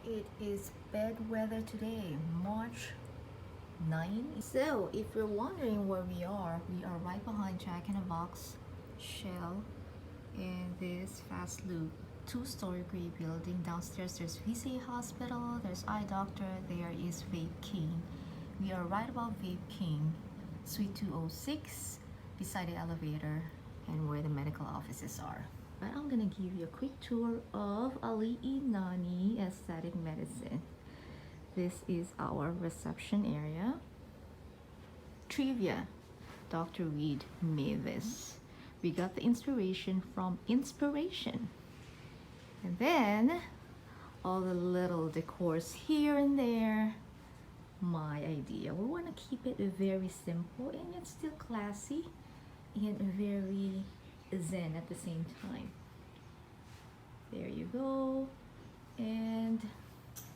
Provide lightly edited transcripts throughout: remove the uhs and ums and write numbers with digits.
It is bad weather today, March 9. So, if you're wondering where we are right behind Jack in the Box, Shell, and this fast loop 2-story gray building. Downstairs there's VCA Hospital, there's Eye Doctor, there is Vape King. We are right above Vape King, Suite 206, beside the elevator and where the medical offices are. But I'm gonna give you a quick tour of Nani Aesthetic Medicine. This is our reception area. Trivia: Dr. Reed made this. We got the inspiration from inspiration. And then all the little decors here and there, my idea. We want to keep it very simple and yet still classy and very zen at the same time. There you go. And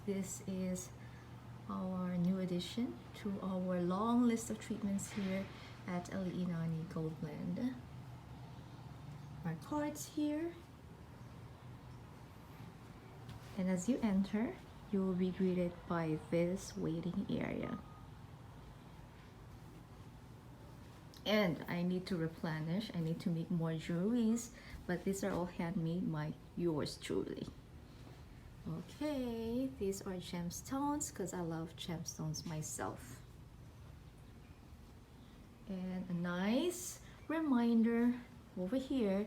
this is our new addition to our long list of treatments here at Nani Gold Blend. Our cards here. And as you enter, you will be greeted by this waiting area. And I need to replenish, I need to make more jewelries, but these are all handmade by yours truly. Okay, these are gemstones because I love gemstones myself. And a nice reminder over here,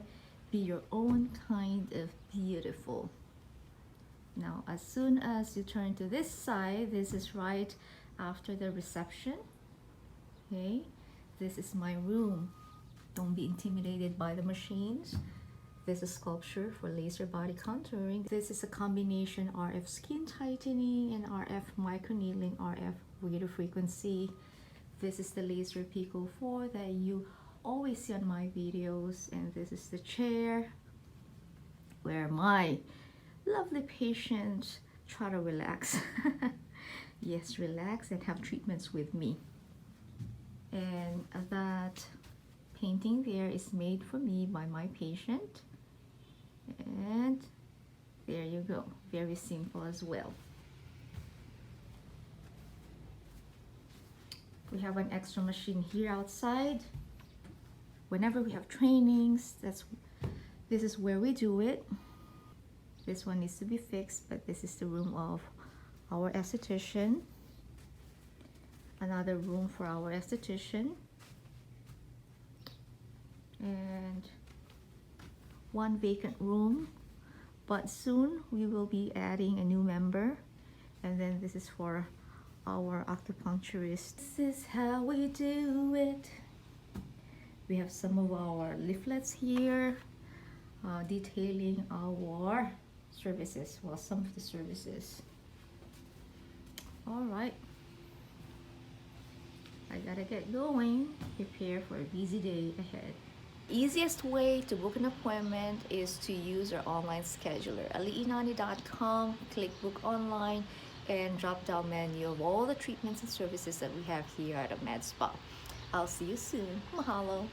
be your own kind of beautiful. Now, as soon as you turn to this side, this is right after the reception. Okay, this is my room. Don't be intimidated by the machines. This is sculpture for laser body contouring. This is a combination RF skin tightening and RF microneedling, RF radio frequency. This is the laser Pico 4 that you always see on my videos. And this is the chair where my lovely patients try to relax. Yes, relax and have treatments with me. And that painting there is made for me by my patient. And there you go, very simple as well. We have an extra machine here outside. Whenever we have trainings, this is where we do it. This one needs to be fixed, but this is the room of our esthetician. Another room for our esthetician. And one vacant room, but soon we will be adding a new member. And then this is for our acupuncturist. This is how we do it. We have some of our leaflets here detailing our services, well, some of the services. All right, I gotta get going, prepare for a busy day ahead. Easiest way to book an appointment is to use our online scheduler, aliinani.com. Click book online and drop down menu of all the treatments and services that we have here at a med spa. I'll see you soon. Mahalo.